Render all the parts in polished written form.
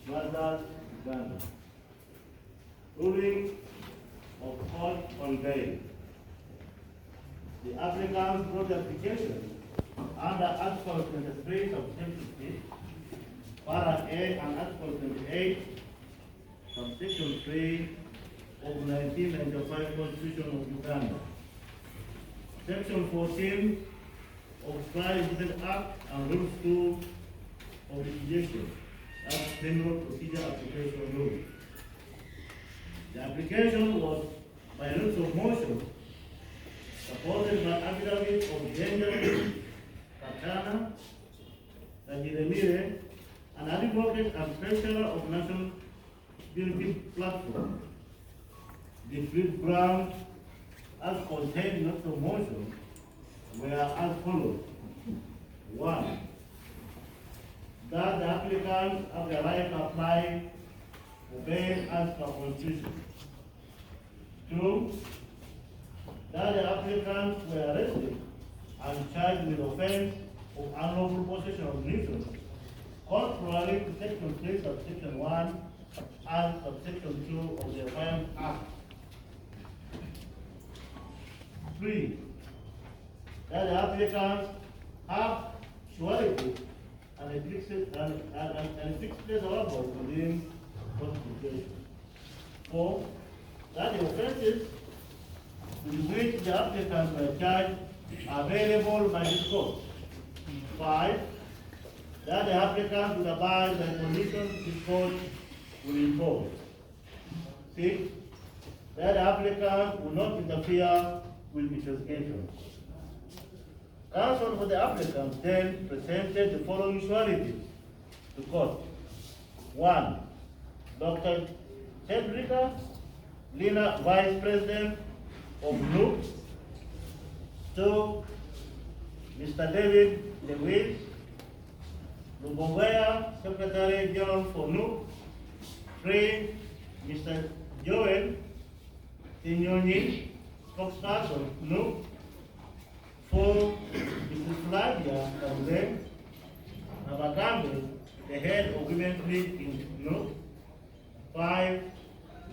Mother Uganda. Ruling of court on bail. The applicants brought the application under Article 23 subsection 3, para A and Article 28 subsection 3 of 1995 Constitution of Uganda. Section 14 of Trial Justice Act and Rules 2 of litigation, that's Criminal Procedure Application Rule. The application was by notice of motion supported by affidavit of Benjamin Katana, Tajiremire, an advocate and treasurer of National Security Platform. The flip ground as contained in notice of motion were as follows. 1. That the applicant have the right to apply for bail as per Constitution. 2. That the applicants were arrested and charged with offense of unlawful possession of munitions, contrary to Section 3, subsection 1, and subsection 2 of the Firearms Act. 3. That the applicants have surety and a fixed place of abode within Constitution. 4. That the offences with which the applicants were charged are available by this court. 5. That the applicants will abide by the conditions this court will impose. 6. That the applicant will not interfere with investigation. Counsel for the applicant then presented the following sureties to court. 1. Dr. Cedrica Lina, Vice President of NUP. 2. Mr. David Lewis Lubongwea, Secretary General for NUP. 3. Mr. Joel Tinyoni, spokesperson NUP. 4. Mrs. Flavia Kamze Nabagambe, the head of Women's League in NUP. 5.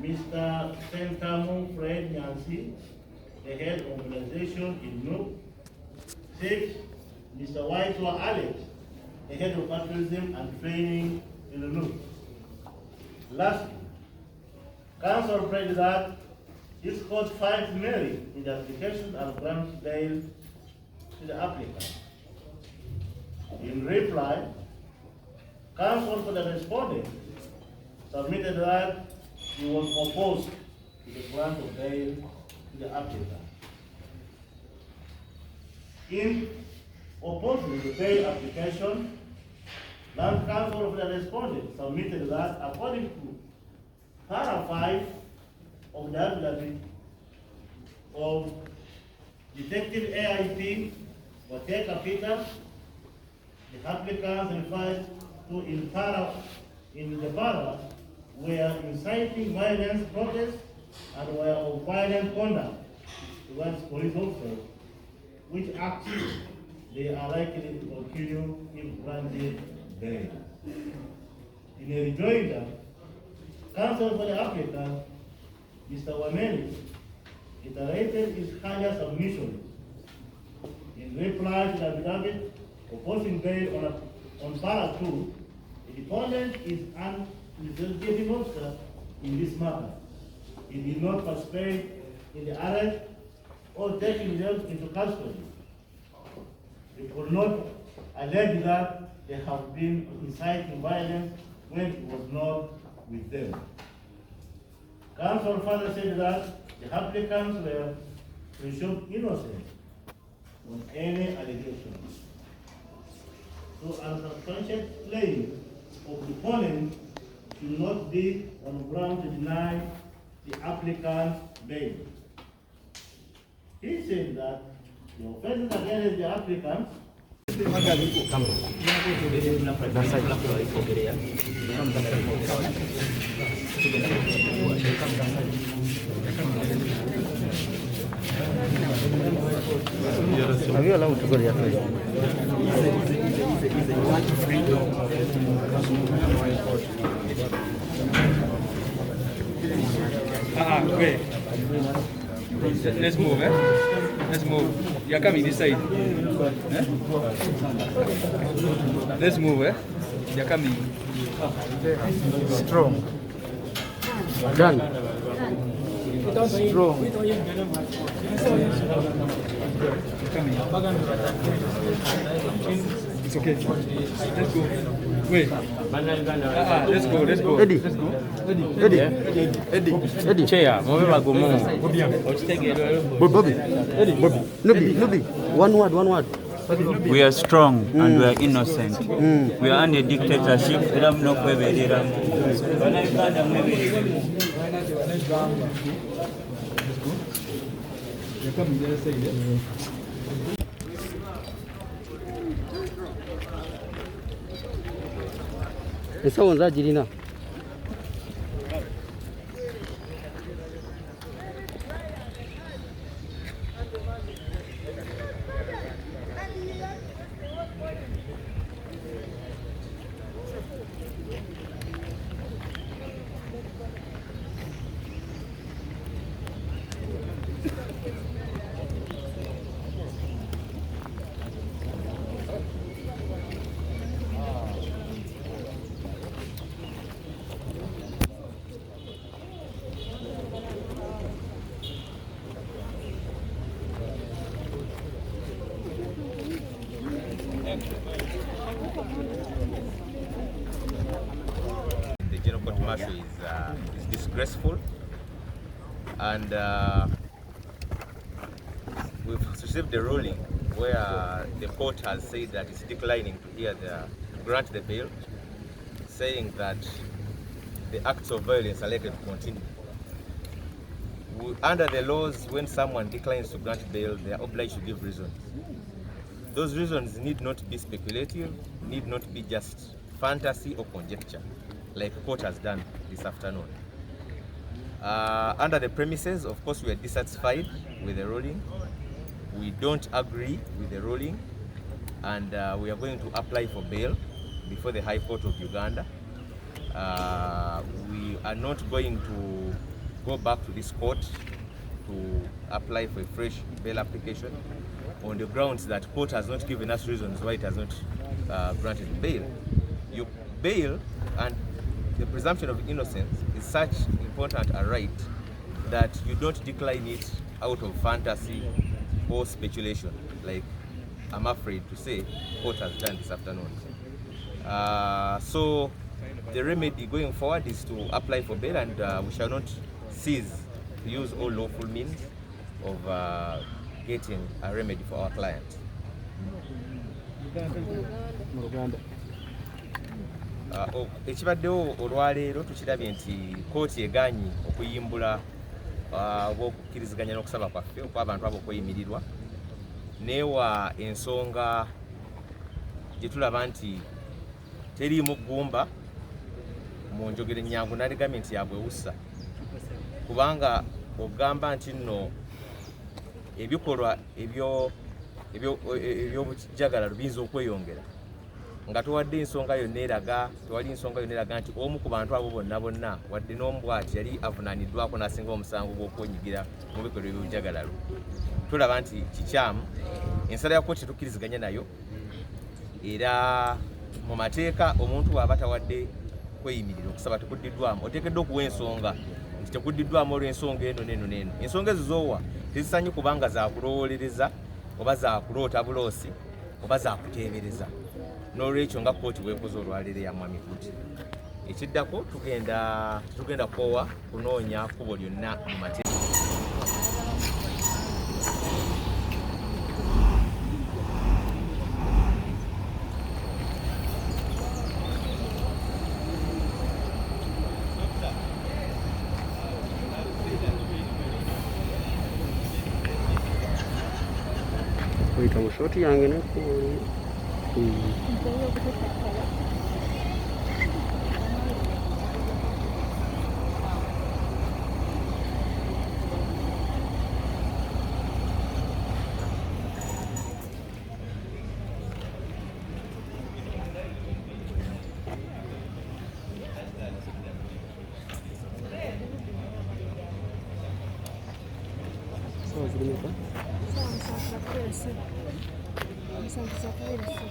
Mr. Sentamu Fred Nancy, the head of organization in NUP. 6. Mr. Whitelaw Alex, the head of patriotism and training in the NUP. Lastly, Counsel prayed that this court finds merit in the application and grants bail to the applicant. In reply, Counsel for the respondent submitted that he was opposed to the grant of bail to the applicant. In opposing the bail application, Land Counsel for the respondent submitted that according to para 5 of the affidavit of Detective AIP Wateka Peter, the applicants referred to in the para were inciting violence, protests, and were of violent conduct towards police officers, which acts they are likely to continue if granted bail. In a rejoinder, Counsel for the applicant, Mr. Wameni, iterated his higher submission. In reply to the affidavit opposing bail on para 2, the deponent is an investigating officer in this matter. He did not participate in the arrest or taking them into custody. He could not allege that they have been inciting violence when he was not with them. Counsel further said that the applicants were presumed innocent on any allegations. So unsubstantiated claim of the opponent should not be on ground to deny the applicant bail. He said that the offenses against the applicant Are you allowed to go there? Wait. Let's move, eh? Let's move. You're coming this side. Eh? Let's move, eh? You're coming. Strong. Done. Strong. It's okay. Let's go. Wait. Let's go. Let's go. Eddie. Let's go. Eddie. Chair, move Bobby. Nubi. One word. We are strong and we are innocent. We are under dictatorship. You're coming the other side, yeah? Esa wanza jirina. The general court martial is disgraceful, and we've received a ruling where the court has said that it's declining to grant the bail, saying that the acts of violence are likely to continue. Under the laws, when someone declines to grant bail, they are obliged to give reasons. Those reasons need not be speculative, need not be just fantasy or conjecture, like the court has done this afternoon. Under the premises, of course, we are dissatisfied with the ruling. We don't agree with the ruling, and we are going to apply for bail before the High Court of Uganda. We are not going to go back to this court to apply for a fresh bail application on the grounds that court has not given us reasons why it has not granted bail. Your bail and the presumption of innocence is such important a right that you don't decline it out of fantasy or speculation, like I'm afraid to say court has done this afternoon. So the remedy going forward is to apply for bail, and we shall not cease to use all lawful means of getting a remedy for our client. Ekibaddewo olwaleero tukirabye nti kooti egaanyi okuyimbula okukkiriziganya n'okusaba kwaffe okw'abantu abo okweyimirirwa, neewa ensonga gye tulaba nti teriimu ggumba mu njogera ennyangu n'aligambye nti yabwewussa, kubanga ogamba nti nno ebikolwa eby'obujjagalalo biyinza okweyongera nga tewali ensonga yonna eraga nti omu ku bantu abo bonna wadde n'omubwati yali avunaaniddwako n'asinga omusango gw'okwenyigira mu bikolwa eby'obujjagalalo. Tulaba nti kikyamu, ensala ya kkooti tetukkiriziganya nayo, era mu mateeka omuntu bw'aba tawadde kweyimirira okusaba tekuddiddwamu, oteekeddwa okuwa ensonga nti tekuddiddwamu olw'ensonga eno n'eno. Ensonga ezo z'owa tezisanyi kubanga zakulowolereza oba zakuloota buloosi oba zakuteebereza. N'olwekyo nga kkooti bw'ekoze olwaleero ya mwami Kuti, ekiddako tugenda koowa kunoonya kkubo lyonna mu mateeka. Wita mushoti yange neko. sawa zilimeka. Sawa, sawa, kubera se. Musanze kubera se.